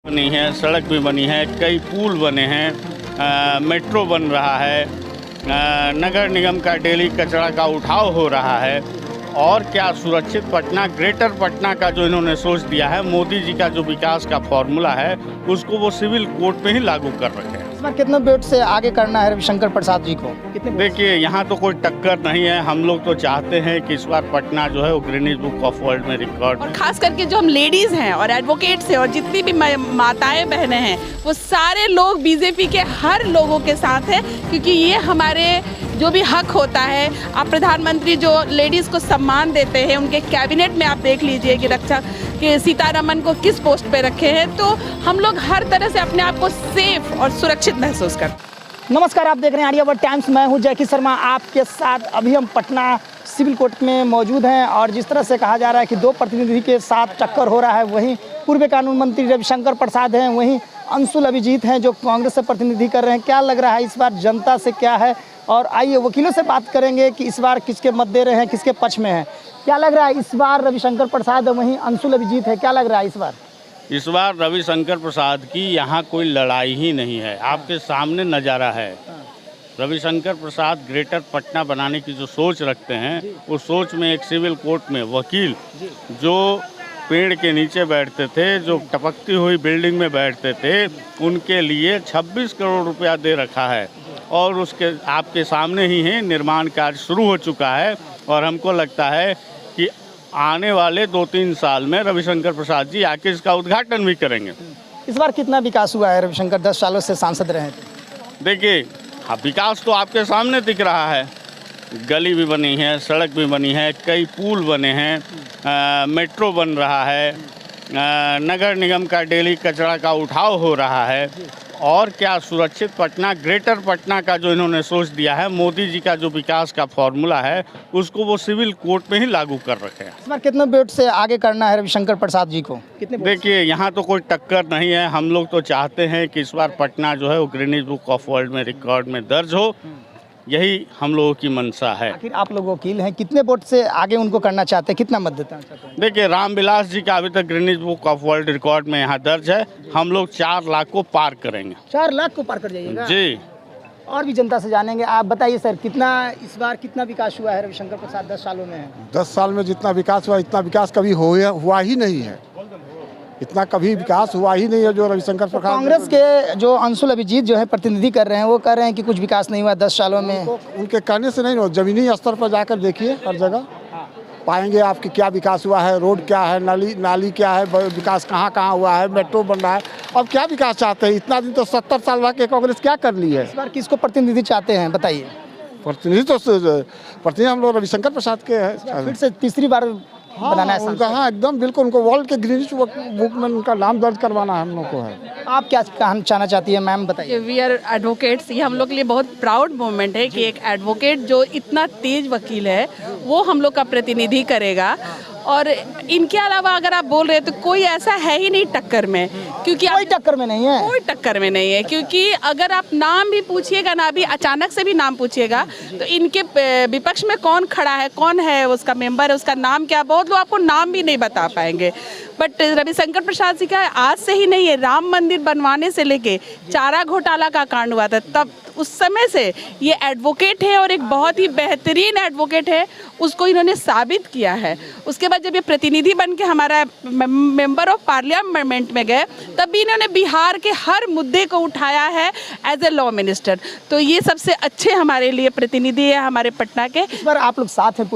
बनी है, सड़क भी बनी है, कई पुल बने हैं, मेट्रो बन रहा है, नगर निगम का डेली कचरा का उठाव हो रहा है। और क्या सुरक्षित पटना, ग्रेटर पटना का जो इन्होंने सोच दिया है, मोदी जी का जो विकास का फॉर्मूला है उसको वो सिविल कोर्ट में ही लागू कर रखे हैं। इस बार कितने वोट से आगे करना है रविशंकर प्रसाद जी को? कितने? देखिए, यहाँ तो कोई टक्कर नहीं है। हम लोग तो चाहते हैं कि इस बार पटना जो है वो गिनीज बुक ऑफ वर्ल्ड में रिकॉर्ड। और खास करके जो हम लेडीज हैं और एडवोकेट्स हैं और जितनी भी माताएं बहनें हैं, वो सारे लोग बीजेपी के हर लोगों के साथ हैं, क्योंकि ये हमारे जो भी हक होता है। आप प्रधानमंत्री जो लेडीज़ को सम्मान देते हैं, उनके कैबिनेट में आप देख लीजिए कि रक्षा के सीतारमन को किस पोस्ट पे रखे हैं, तो हम लोग हर तरह से अपने आप को सेफ और सुरक्षित महसूस करते हैं। नमस्कार, आप देख रहे हैं आर्यावर्त टाइम्स। मैं हूं जैकी शर्मा आपके साथ। अभी हम पटना सिविल कोर्ट में मौजूद हैं और जिस तरह से कहा जा रहा है कि दो प्रतिनिधि के साथ टक्कर हो रहा है, वहीं पूर्व कानून मंत्री रविशंकर प्रसाद हैं, वहीं अंशुल अभिजीत हैं जो कांग्रेस से प्रतिनिधि कर रहे हैं। क्या लग रहा है इस बार जनता से क्या है? और आइए वकीलों से बात करेंगे कि इस बार किसके मत दे रहे हैं, किसके पक्ष में है। क्या लग रहा है इस बार? रविशंकर प्रसाद है, वहीं अंशुल अभिजीत है। क्या लग रहा है इस बार? इस बार रविशंकर प्रसाद की यहाँ कोई लड़ाई ही नहीं है, आपके सामने नज़ारा है। रविशंकर प्रसाद ग्रेटर पटना बनाने की जो सोच रखते हैं, उस सोच में एक सिविल कोर्ट में वकील जो पेड़ के नीचे बैठते थे, जो टपकती हुई बिल्डिंग में बैठते थे, उनके लिए 26 करोड़ रुपया दे रखा है। और उसके आपके सामने ही है, निर्माण कार्य शुरू हो चुका है। और हमको लगता है कि आने वाले 2-3 साल में रविशंकर प्रसाद जी आके इसका उद्घाटन भी करेंगे। इस बार कितना विकास हुआ है? रविशंकर 10 सालों से सांसद रहे थे। देखिए, हाँ, विकास तो आपके सामने दिख रहा है। गली भी बनी है, सड़क भी बनी है, कई पुल बने हैं, मेट्रो बन रहा है, नगर निगम का डेली कचरा का उठाव हो रहा है। और क्या सुरक्षित पटना, ग्रेटर पटना का जो इन्होंने सोच दिया है, मोदी जी का जो विकास का फॉर्मूला है उसको वो सिविल कोर्ट में ही लागू कर रखे हैं। इस बार कितने वोट से आगे करना है रविशंकर प्रसाद जी को? कितने? देखिए, यहाँ तो कोई टक्कर नहीं है। हम लोग तो चाहते हैं कि इस बार पटना जो है वो गिनीज बुक ऑफ वर्ल्ड में रिकॉर्ड में दर्ज हो। यही हम लोगों की मंशा है। आखिर आप लोग वकील हैं, कितने वोट से आगे उनको करना चाहते हैं? कितना मत देना चाहते हैं? देखिए, रामविलास जी का अभी तक Guinness book of world record में यहाँ दर्ज है। हम लोग 4 लाख को पार करेंगे। 4 लाख को पार कर जाइएगा जी। और भी जनता से जानेंगे। आप बताइए सर, कितना इस बार कितना विकास हुआ है रविशंकर प्रसाद 10 सालों में? 10 साल में जितना विकास हुआ, इतना विकास कभी हुआ ही नहीं है। इतना कभी विकास हुआ ही नहीं है जो रविशंकर प्रसाद। कांग्रेस के जो अंशुल अभिजीत जो है प्रतिनिधि कर रहे हैं, वो कह रहे हैं कि कुछ विकास नहीं हुआ 10 सालों में। उनके कहने से नहीं, जमीनी स्तर पर जाकर देखिए, हर जगह पाएंगे आपकी क्या विकास हुआ है। रोड क्या है, नाली क्या है, विकास कहाँ कहाँ हुआ है, मेट्रो बन रहा है। अब क्या विकास चाहते हैं? इतना दिन तो 70 साल बाद के कांग्रेस क्या कर ली है? इस बार किसको प्रतिनिधि चाहते हैं बताइए? प्रतिनिधि हम लोग रविशंकर प्रसाद के हैं। फिर से तीसरी बार बनाना है उनका, हाँ एकदम बिल्कुल, उनको वर्ल्ड के गिनीज बुक में उनका नाम दर्ज करवाना है हम लोग को है। आप क्या कहना चाहती है मैम, बताइए? We are advocates. ये हम लोग के लिए बहुत प्राउड मोमेंट है कि एक एडवोकेट जो इतना तेज वकील है वो हम लोग का प्रतिनिधि करेगा। और इनके अलावा अगर आप बोल रहे हैं तो कोई ऐसा है ही नहीं टक्कर में, क्योंकि कोई टक्कर में नहीं है। कोई टक्कर में नहीं है, क्योंकि अगर आप नाम भी पूछिएगा ना, अभी अचानक से भी नाम पूछिएगा तो इनके विपक्ष में कौन खड़ा है, कौन है उसका मेंबर है, उसका नाम क्या, बहुत लोग आपको नाम भी नहीं बता पाएंगे। बट रविशंकर प्रसाद जी का आज से ही नहीं है, राम मंदिर बनवाने से लेके चारा घोटाला का कांड हुआ था, तब उस समय से ये एडवोकेट है और एक बहुत ही बेहतरीन एडवोकेट है, उसको इन्होंने साबित किया है। उसके बाद जब ये प्रतिनिधि बन के हमारा मेंबर ऑफ पार्लियामेंट में गए, तब भी इन्होंने बिहार के हर मुद्दे को उठाया है एज ए लॉ मिनिस्टर। तो ये सबसे अच्छे हमारे लिए प्रतिनिधि है हमारे पटना के। इस बार आप लोग साथ हैं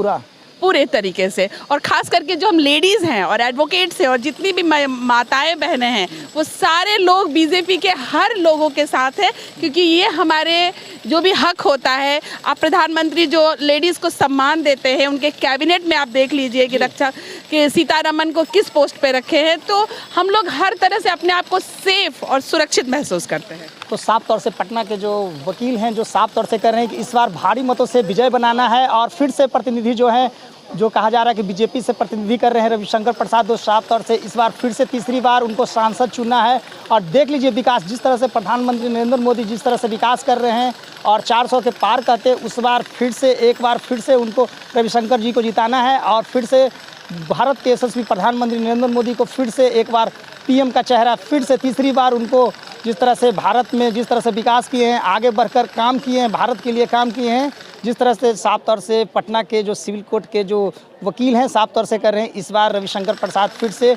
पूरे तरीके से। और ख़ास करके जो हम लेडीज़ हैं और एडवोकेट्स हैं और जितनी भी माताएं बहनें हैं, वो सारे लोग बीजेपी के हर लोगों के साथ हैं, क्योंकि ये हमारे जो भी हक होता है। आप प्रधानमंत्री जो लेडीज़ को सम्मान देते हैं, उनके कैबिनेट में आप देख लीजिए कि रक्षा के सीतारमन को किस पोस्ट पे रखे हैं, तो हम लोग हर तरह से अपने आप को सेफ और सुरक्षित महसूस करते हैं। तो साफ तौर से पटना के जो वकील हैं जो साफ तौर से कर रहे हैं कि इस बार भारी मतों से विजय बनाना है। और फिर से प्रतिनिधि जो है, जो कहा जा रहा है कि बीजेपी से प्रतिनिधि कर रहे हैं रविशंकर प्रसाद, तो साफ तौर से इस बार फिर से तीसरी बार उनको सांसद चुनना है। और देख लीजिए विकास, जिस तरह से प्रधानमंत्री नरेंद्र मोदी जिस तरह से विकास कर रहे हैं और 400 के पार कहते, उस बार एक बार फिर से उनको रविशंकर जी को जिताना है। और फिर से भारत के यशस्वी प्रधानमंत्री नरेंद्र मोदी को फिर से एक बार पीएम का चेहरा फिर से तीसरी बार उनको जिस तरह से भारत में जिस तरह से विकास किए हैं, आगे बढ़कर काम किए हैं, भारत के लिए काम किए हैं, जिस तरह से साफ तौर से पटना के जो सिविल कोर्ट के जो वकील हैं साफ तौर से कर रहे हैं, इस बार रविशंकर प्रसाद फिर से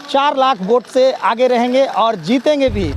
4 लाख वोट से आगे रहेंगे और जीतेंगे भी।